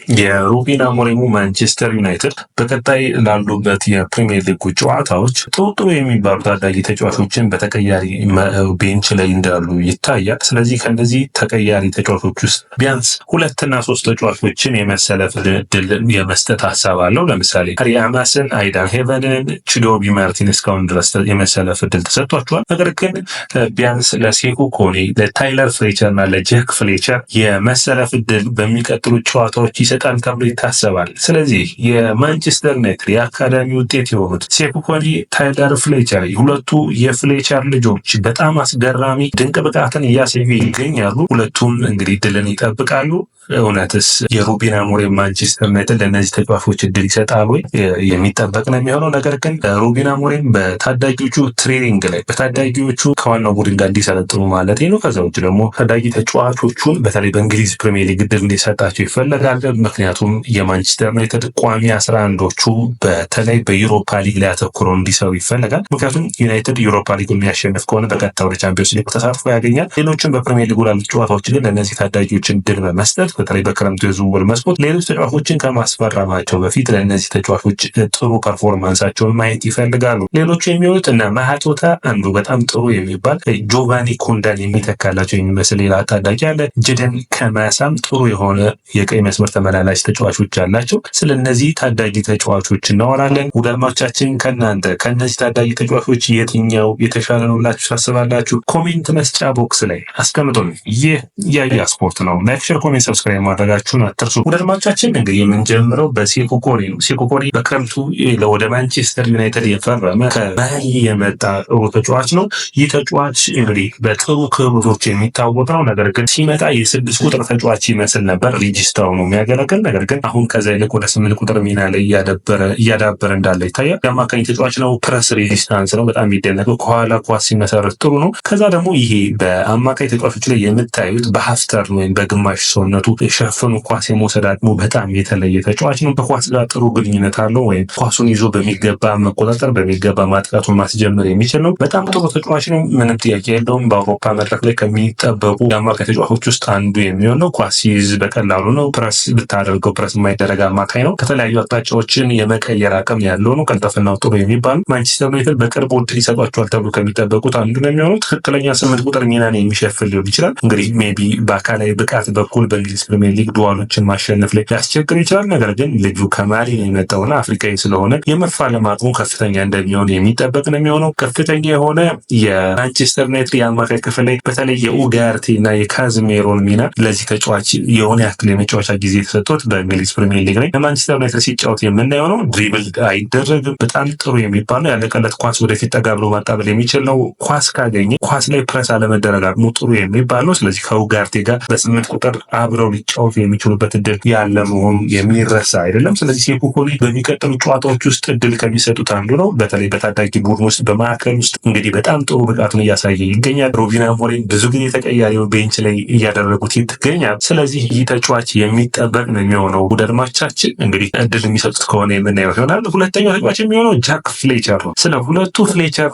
የሩበን አሞሪሙ ማንቸስተር ዩናይትድ በቀጣይ ላሉበት የፕሪሚየር ሊግ ጨዋታዎች ጥሩ የሚባሉ ታዳጊ ተጫዋቾችን በተቀያሪ ቤንች ላይ እንዳሉ ይታያል። ስለዚህ ከነዚህ ተቀያሪ ተጫዋቾች ውስጥ ቢያንስ 2 እና 3 ተጫዋቾችን የመሰለፍ እድል የመስጠት ሀሳብ አለው። ለምሳሌ ሃሪ አማስን፣ አይዳን ሄቨንን፣ ቺዶቢ ማርቲን እስካሁን ድረስ የመሰለፍ እድል ተሰጥቷቸዋል። ነገር ግን ቢያንስ ለሴኩ ኮኔ፣ ለታይለር ፍሌቸር እና ለጃክ ፍሌቸር የመሰለፍ እድል በሚቀጥሉት ጨዋታዎች ይሰጣል ተብሎ ይታሰባል። ስለዚህ የማንቸስተር ዩናይትድ የአካዳሚ ውጤት የሆኑት ሴኩ ኮኔ፣ ታይለር ፍሌቸር ሁለቱ የፍሌቸር ልጆች በጣም አስገራሚ ድንቅ ብቃትን እያሳዩ ይገኛሉ። ሁለቱም እንግዲህ ድልን ይጠብቃሉ። እውነትስ የሩበን አሞሪም ማንቸስተር ዩናይትድ ለእነዚህ ተጫዋቾች እድል ይሰጣል ወይ የሚጠበቅ ነው የሚሆነው። ነገር ግን ሩበን አሞሪም በታዳጊዎቹ ትሬኒንግ ላይ በታዳጊዎቹ ከዋናው ቡድን ጋር እንዲሰለጥኑ ማለት ነው። ከዛ ውጭ ደግሞ ታዳጊ ተጫዋቾቹን በተለይ በእንግሊዝ ፕሪሚየር ሊግ እድል እንዲሰጣቸው ይፈለጋል። ምክንያቱም የማንቸስተር ዩናይትድ ቋሚ 11ዎቹ በተለይ በዩሮፓ ሊግ ላይ አተኩረው እንዲሰሩ ይፈለጋል። ምክንያቱም ዩናይትድ ዩሮፓ ሊግ የሚያሸንፍ ከሆነ በቀጥታ ወደ ቻምፒዮንስ ሊግ ተሳትፎ ያገኛል። ሌሎችም በፕሪሚየር ሊግ ላሉት ጨዋታዎች ግን ለእነዚህ ታዳጊዎችን እድል በመስጠት በተለይ በክረምቱ የዝውውር መስኮት ሌሎች ተጫዋቾችን ከማስፈረማቸው በፊት ለእነዚህ ተጫዋቾች ጥሩ ፐርፎርማንሳቸውን ማየት ይፈልጋሉ። ሌሎቹ የሚሆኑት እና ማሃቶታ አንዱ በጣም ጥሩ የሚባል ጆቫኒ ኮንዳን የሚተካላቸው የሚመስል ሌላ ታዳጊ አለ። ጀደን ከማሳም ጥሩ የሆነ የቀይ መስመር ተመላላሽ ተጫዋቾች አላቸው። ስለነዚህ ታዳጊ ተጫዋቾች እናወራለን። ውዳማቻችን ከእናንተ ከነዚህ ታዳጊ ተጫዋቾች የትኛው የተሻለ ነው ብላችሁ ታስባላችሁ? ኮሜንት መስጫ ቦክስ ላይ አስቀምጡን። ይህ ያያ ስፖርት ነው። ላይክ፣ ሼር፣ ኮሜንት ሰብስክራይብ ማድረጋችሁን አትርሱ። ውዳማቻችን እንግዲህ የምንጀምረው በሴኩ ኮኔ ነው። ሴኩ ኮኔ በክረምቱ ወደ ማንቸስተር ዩናይትድ የፈረመ ከማሊ የመጣ ጥሩ ተጫዋች ነው። ይህ ተጫዋች እንግዲህ በጥሩ ክህሎቶች የሚታወቅ ነው። ነገር ግን ሲመጣ የ6 ቁጥር ተጫዋች ይመስል ነበር። ሪጂስታው ነው የሚያገለግል። ነገር ግን አሁን ከዛ ይልቅ ወደ 8 ቁጥር ሚና ላይ እያዳበረ እንዳለ ይታያል። የአማካኝ ተጫዋች ነው። ፕረስ ሬዚስታንስ ነው። በጣም የሚደነቀው ከኋላ ኳስ ሲመሰረት ጥሩ ነው። ከዛ ደግሞ ይሄ በአማካኝ ተጫዋቾች ላይ የምታዩት በሀፍተር ወይም በግማሽ ሰውነቱ የሸፈኑ ኳስ የመውሰድ አቅሙ በጣም የተለየ ተጫዋች ነው። ከኳስ ጋር ጥሩ ግንኙነት አለው። ወይም ኳሱን ይዞ በሚገባ መቆጣጠር፣ በሚገባ ማጥቃቱን ማስጀመር የሚችል ነው። በጣም ጥሩ ተጫዋች ነው። ምንም ጥያቄ የለውም። በአውሮፓ መድረክ ላይ ከሚጠበቁ የአማካኝ ተጫዋቾች ውስጥ አንዱ የሚሆን ነው። ኳስ ሲይዝ በቀላሉ ነው። ፕረስ ብታደርገው ፕረስ የማይደረግ አማካኝ ነው። ከተለያዩ አቅጣጫዎችን የመቀየር አቅም ያለው ነው። ቀልጠፍናው ጥሩ የሚባል ማንቸስተር ዩናይትድ በቅርቡ እድል ይሰጧቸዋል ተብሎ ከሚጠበቁት አንዱ ነው የሚሆነው። ትክክለኛ 8 ቁጥር ሚናን የሚሸፍን ሊሆን ይችላል። እንግዲህ ሜቢ በአካላዊ ብቃት በኩል በእንግሊዝ ፕሪሚየር ሊግ ዱዋሎችን ማሸነፍ ላይ ሊያስቸግር ይችላል። ነገር ግን ልጁ ከማሊ የመጣውና አፍሪካዊ ስለሆነ የመፋለም አቅሙ ከፍተኛ እንደሚሆን የሚጠበቅ ነው የሚሆነው። ከፍተኛ የሆነ የማንቸስተር ዩናይትድ የአማካይ ክፍል ላይ በተለይ የኡጋርቴ እና የካዝሜሮን ሚና ለዚህ ተጫዋች የሆነ ያክል የመጫወቻ ጊዜ ተሰጥቶት በእንግሊዝ ፕሪሚየር ሊግ ላይ ለማንቸስተር ዩናይትድ ሲጫወት የምናየው ነው። ድሪብል አይደረግም። በጣም ጥሩ የሚባል ነው። ያለቀለት ኳስ ወደፊት ጠጋ ብሎ ማጣበል የሚችል ነው። ኳስ ካገኘ ኳስ ላይ ፕረስ አለመደረግ አቅሙ ጥሩ የሚባል ነው። ስለዚህ ከኡጋርቴ ጋር በ8 ቁጥር አብረው ሊጫወቱ የሚችሉበት እድል ያለ መሆኑ የሚረሳ አይደለም። ስለዚህ ሴኩ ኮኔ በሚቀጥሉ ጨዋታዎች ውስጥ እድል ከሚሰጡት አንዱ ነው። በተለይ በታዳጊ ቡድን ውስጥ በማዕከል ውስጥ እንግዲህ በጣም ጥሩ ብቃቱን እያሳየ ይገኛል። ሩበን አሞሪም ብዙ ጊዜ ተቀያሪው ቤንች ላይ እያደረጉት ይገኛል። ስለዚህ ይህ ተጫዋች የሚጠበቅ ነው የሚሆነው። ውደድማቻችን እንግዲህ እድል የሚሰጡት ከሆነ የምናየው ይሆናል። ሁለተኛው ተጫዋች የሚሆነው ጃክ ፍሌቸር ነው። ስለ ሁለቱ ፍሌቸር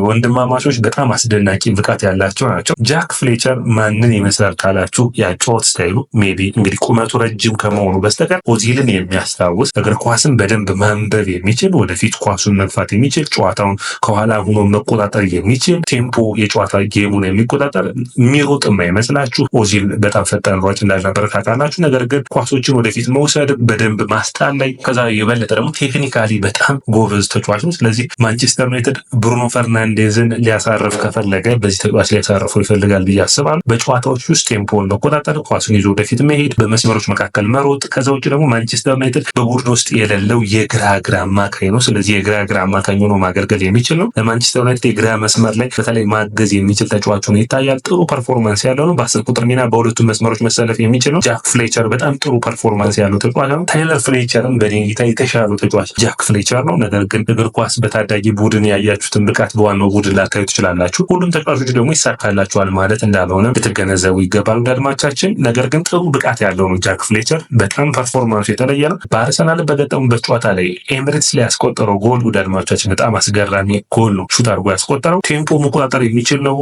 ወንድማማቾች በጣም አስደናቂ ብቃት ያላቸው ናቸው። ጃክ ፍሌቸር ማንን ይመስላል ካላችሁ ያጫወት ስታይሉ ሜቢ እንግዲህ ቁመቱ ረጅም ከመሆኑ በስተቀር ኦዚልን የሚያስታውስ እግር ኳስን በደንብ ማንበብ የሚችል ወደፊት ኳሱን መግፋት የሚችል ጨዋታውን ከኋላ ሆኖ መቆጣጠር የሚችል ቴምፖ የጨዋታ ጌሙን የሚቆጣጠር የሚሮጥ የማይመስላችሁ ኦዚል በጣም ፈጣን ሯጭ እንዳልነበረ ታውቃላችሁ። ነገር ግን ኳሶችን ወደፊት መውሰድ በደንብ ማስጣል ላይ ከዛ የበለጠ ደግሞ ቴክኒካሊ በጣም ጎበዝ ተጫዋች ነው። ስለዚህ ማንቸስተር ዩናይትድ ብሩኖ ፈርናንዴዝን ሊያሳርፍ ከፈለገ በዚህ ተጫዋች ሊያሳርፈው ይፈልጋል ብዬ አስባለሁ። በጨዋታዎች ውስጥ ቴምፖን መቆጣጠር፣ ኳሱን ይዞ ወደፊት መሄድ፣ በመስመሮች መካከል መሮጥ። ከዛ ውጭ ደግሞ ማንቸስተር ዩናይትድ በቡድን ውስጥ የሌለው የግራ አማካኝ ነው። ስለዚህ የግራ አማካኝ ሆኖ ማገልገል የሚችል ነው። ለማንቸስተር ዩናይትድ የግራ መስመር ላይ በተለይ ማገዝ የሚችል ተጫዋች ሆኖ ይታያል። ጥሩ ፐርፎርማንስ ያለው ነው። በ10 ቁጥር ሚና በሁለቱም መስመሮች መሰለፍ የሚችል ነው። ጃክ ፍሌቸር በጣም ጥሩ ፐርፎርማንስ ያለው ተጫዋች ነው። ታይለር ፍሌቸርም በኔጌታ የተሻሉ ተጫዋች ጃክ ፍሌቸር ነው። ነገር ግን እግር ኳስ በታዳጊ ቡድን ያያችሁትን ብቃት በዋናው ቡድን ላታዩ ትችላላችሁ። ሁሉም ተጫዋቾች ደግሞ ይሳካላቸዋል ማለት እንዳልሆነ ልትገነዘቡ ይገባል አድማቻችን። ነገር ግን ጥሩ ብቃት ያለው ነው ጃክ ፍሌቸር። በጣም ፐርፎርማንሱ የተለየ ነው። በአርሰናል በገጠሙበት ጨዋታ ላይ ኤምሬትስ ላይ ያስቆጠረው ጎል አድማቻችን በጣም አስገራሚ ጎል ነው። ሹት አድርጎ ያስቆጠረው ቴምፖ መቆጣጠር የሚችል ነው።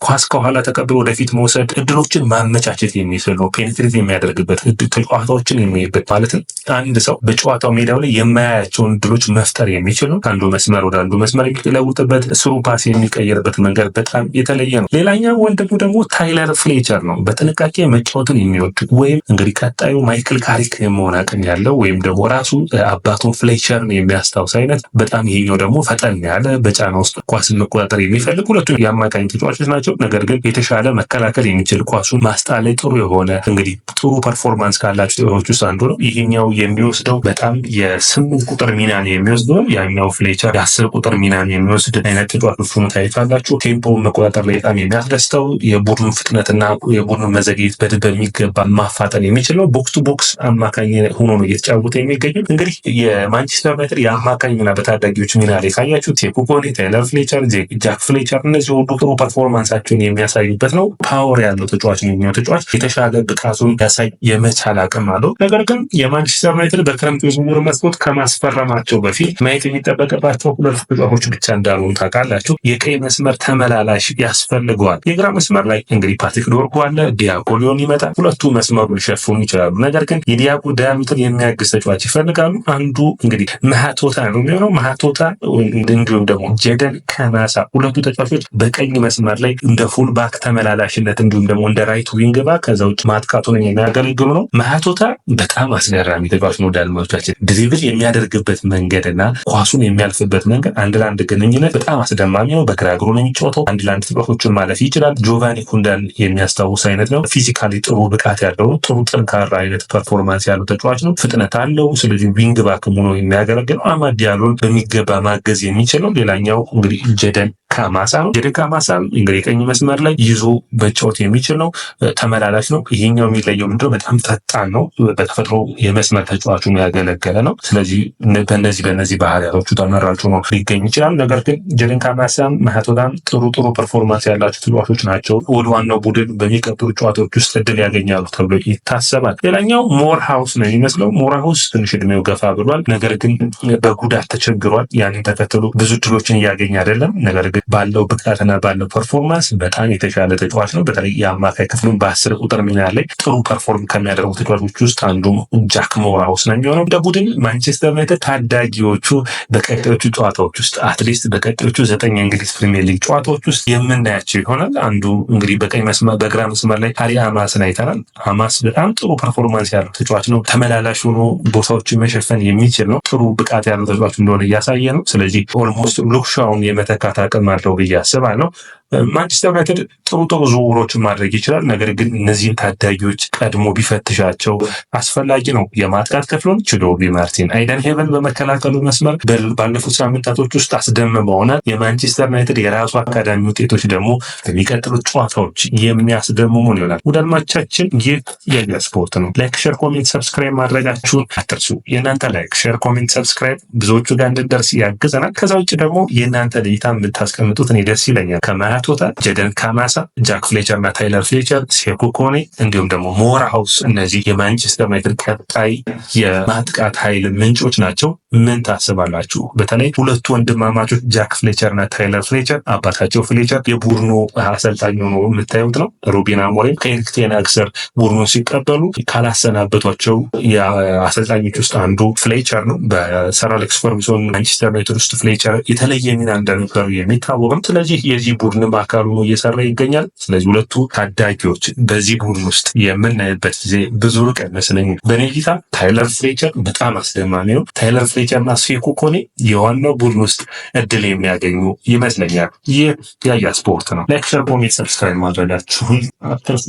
ኳስ ከኋላ ተቀብሎ ወደፊት መውሰድ፣ እድሎችን ማመቻቸት የሚችል ነው። ፔኔትሬት የሚያደርግበት ጨዋታዎች ጨዋታዎችን የሚይበት ማለትም አንድ ሰው በጨዋታው ሜዳው ላይ የማያያቸውን እድሎች መፍጠር የሚችል ነው። ከአንዱ መስመር ወደ አንዱ መስመር የሚለውጥበት ስሩ ፓስ የሚቀየርበት መንገድ በጣም የተለየ ነው። ሌላኛው ወንድሙ ደግሞ ታይለር ፍሌቸር ነው። በጥንቃቄ መጫወትን የሚወድ ወይም እንግዲህ ቀጣዩ ማይክል ካሪክ የመሆን አቅም ያለው ወይም ደግሞ ራሱ አባቱን ፍሌቸርን የሚያስታውስ አይነት በጣም ይሄኛው ደግሞ ፈጠን ያለ በጫና ውስጥ ኳስን መቆጣጠር የሚፈልግ ሁለቱም የአማካኝ ተጫዋቾች ናቸው። ነገር ግን የተሻለ መከላከል የሚችል ኳሱን ማስጣል ላይ ጥሩ የሆነ እንግዲህ ጥሩ ፐርፎርማንስ ካላቸው ተጫዋቾች ውስጥ አንዱ ነው። ይሄኛው የሚወስደው በጣም የ8 ቁጥር ሚናን የሚወስደው ያኛው ፍሌቸር የ10 ቁጥር ሚናን የሚወስድ አይነት ተጫዋቾች ሆኖ ታይቷላችሁ። ቴምፖውን መቆጣጠር ላይ በጣም የሚያስደስተው የቡድኑ ፍጥነትና የቡድኑ መዘግየት በሚገባ ማፋጠን የሚችለው ቦክስ ቱ ቦክስ አማካኝ ሆኖ ነው እየተጫወተ የሚገኘው። እንግዲህ የማንቸስተር ዩናይትድ የአማካኝ ሚና በታዳጊዎች ሚና ላይ ካያችሁ ቴኩ ኮኔ፣ ታይለር ፍሌቸር፣ ጃክ ፍሌቸር እነዚህ ሁሉ ጥሩ ፐርፎርማንሳቸውን የሚያሳዩበት ነው። ፓወር ያለው ተጫዋች ነው። የሚሆነው ተጫዋች የተሻለ ብቃቱን ያሳይ የመቻል አቅም አለው። ነገር ግን የማንቸስተር ዩናይትድ በክረምቱ የዝውውር መስኮት ከማስፈረማቸው በፊት ማየት የሚጠበቅባቸው ሁለት ተጫዋቾች ብቻ እንዳልሆኑ ታውቃላችሁ። የቀይ መስመር ተመላላሽ ያስፈልገዋል። የግራ መስመር ላይ እንግዲህ ፓትሪክ ዶርጉ አለ፣ ዲያጎ ሊዮን ይመጣል። ሁለቱ መስመሩ ሊሸፍኑ ይችላሉ። ነገር ግን የዲያጎ ዳያሚትን የሚያግዝ ተጫዋች ይፈልጋሉ። አንዱ እንግዲህ ማሃቶታ ነው የሚሆነው። ማሃቶታ እንዲሁም ደግሞ ጀደን ከናሳ ሁለቱ ተጫዋቾች በቀኝ መስመር ላይ እንደ ፉል ባክ ተመላላሽነት እንዲሁም ደግሞ እንደ ራይት ዊንግ ባክ ከዛ ውጭ ማጥቃቱን የሚያገለግሉ ነው። ማሃቶታ በጣም አስገራሚ ተጫዋች ነው። ዳልማዎቻችን ድሪብል የሚያደርግበት መንገድና ኳሱን የሚያልፍበት መንገድ አንድ ለአንድ ግንኙነት በጣም አስደማሚ ነው። በግራ እግሩ ነው የሚጫወተው። አንድ ለአንድ ተጫዋቾችን ማለፍ ይችላል። ጆቫኒ ኩንዳን የሚያስታውስ አይነት ነው። ፊዚካሊ ጥሩ ብቃት ያለው ጥሩ ጠንካራ አይነት ፐርፎርማንስ ያለው ተጫዋች ነው። ፍጥነት አለው። ስለዚህ ዊንግ ባክ ሆኖ የሚያገለግለው አማድ ዲያሎን በሚገባ ማገዝ የሚችለው ሌላኛው እንግዲህ ጀደን ካማሳ ነው። ጀደን ካማሳ እንግዲህ ቀኝ መስመር ላይ ይዞ መጫወት የሚችል ነው። ተመላላሽ ነው። ይሄኛው የሚለየው ምንድነው? በጣም ፈጣን ነው። በተፈጥሮ የመስመር ተጫዋቹ ያገለገለ ነው። ስለዚህ በእነዚህ ባህሪያቶቹ ተመራጭ ሆኖ ሊገኝ ይችላል። ነገር ግን ጀደን ካማሳም ማሃቶታም ጥሩ ፐርፎርማንስ ያላቸው ተጫዋቾች ናቸው። ወደ ዋናው ቡድን በሚቀጥሉ ጨዋታዎች ውስጥ እድል ያገኛሉ ተብሎ ይታሰባል። ሌላኛው ሞር ሃውስ ነው የሚመስለው። ሞር ሃውስ ትንሽ እድሜው ገፋ ብሏል። ነገር ግን በጉዳት ተቸግሯል። ያንን ተከትሎ ብዙ እድሎችን እያገኘ አይደለም። ነገር ግን ባለው ብቃትና ባለው ፐርፎርማንስ በጣም የተሻለ ተጫዋች ነው። በተለይ የአማካይ ክፍሉን በ10 ቁጥር ሚና ላይ ጥሩ ፐርፎርም ከሚያደርጉ ተጫዋቾች ውስጥ አንዱ ጃክ ሞራውስ ነው የሚሆነው። እንደ ቡድን ማንቸስተር ዩናይትድ ታዳጊዎቹ በቀጣዮቹ ጨዋታዎች ውስጥ አትሊስት በቀጣዮቹ 9 የእንግሊዝ ፕሪሚየር ሊግ ጨዋታዎች ውስጥ የምናያቸው ይሆናል። አንዱ እንግዲህ በግራ መስመር ላይ ሃሪ ሃማስን አይተናል። ሃማስ በጣም ጥሩ ፐርፎርማንስ ያለው ተጫዋች ነው። ተመላላሽ ሆኖ ቦታዎችን መሸፈን የሚችል ነው። ጥሩ ብቃት ያለው ተጫዋች እንደሆነ እያሳየ ነው። ስለዚህ ኦልሞስት ሉክሻውን የመተካት አቅም አለው ብዬ አስባለሁ። ማንቸስተር ዩናይትድ ጥሩ ዝውውሮችን ማድረግ ይችላል። ነገር ግን እነዚህን ታዳጊዎች ቀድሞ ቢፈትሻቸው አስፈላጊ ነው። የማጥቃት ክፍሉን ቺዶቢ ማርቲን፣ አይደን ሄቨን በመከላከሉ መስመር ባለፉት ሳምንታቶች ውስጥ አስደምመውናል። የማንቸስተር ዩናይትድ የራሱ አካዳሚ ውጤቶች ደግሞ በሚቀጥሉት ጨዋታዎች የሚያስደምሙን ይሆናል። ውድ አድማጮቻችን ይህ የኢዜአ ስፖርት ነው። ላይክ፣ ሼር፣ ኮሜንት ሰብስክራይብ ማድረጋችሁን አትርሱ። የእናንተ ላይክ፣ ሼር፣ ኮሜንት ሰብስክራይብ ብዙዎቹ ጋር እንድንደርስ ያግዘናል። ከዛ ውጭ ደግሞ የእናንተ ልይታ የምታስቀምጡት እኔ ደስ ይለኛል። ማሃቶታ፣ ጀደን ካማሳ፣ ጃክ ፍሌቸር እና ታይለር ፍሌቸር፣ ቴኩ ኮኔ እንዲሁም ደግሞ ሞር ሃውስ እነዚህ የማንቸስተር ዩናይትድ ቀጣይ የማጥቃት ኃይል ምንጮች ናቸው። ምን ታስባላችሁ? በተለይ ሁለቱ ወንድማማቾች ጃክ ፍሌቸር እና ታይለር ፍሌቸር አባታቸው ፍሌቸር የቡድኑ አሰልጣኝ ሆኖ የምታዩት ነው። ሩበን አሞሪም ከኤሪክ ቴን ሃግ ስር ቡድኑን ሲቀበሉ ካላሰናበቷቸው የአሰልጣኞች ውስጥ አንዱ ፍሌቸር ነው። በሰር አሌክስ ፈርጉሰን ማንቸስተር ዩናይትድ ውስጥ ፍሌቸር የተለየ ሚና እንደነበሩ የሚታወቅም። ስለዚህ የዚህ ቡድን አካሉ ነው እየሰራ ይገኛል። ስለዚህ ሁለቱ ታዳጊዎች በዚህ ቡድን ውስጥ የምናይበት ጊዜ ብዙ ሩቅ አይመስለኝም። በኔ እይታ ታይለር ፍሌቸር በጣም አስደማሚ ነው። ታይለር ፍሌቸር እና ቴኩ ኮኔ የዋናው ቡድን ውስጥ እድል የሚያገኙ ይመስለኛል። ይህ የኢዜአ ስፖርት ነው። ላይክ፣ ሼር፣ ኮሜንት ሰብስክራይብ ማድረጋችሁን አትርሱ።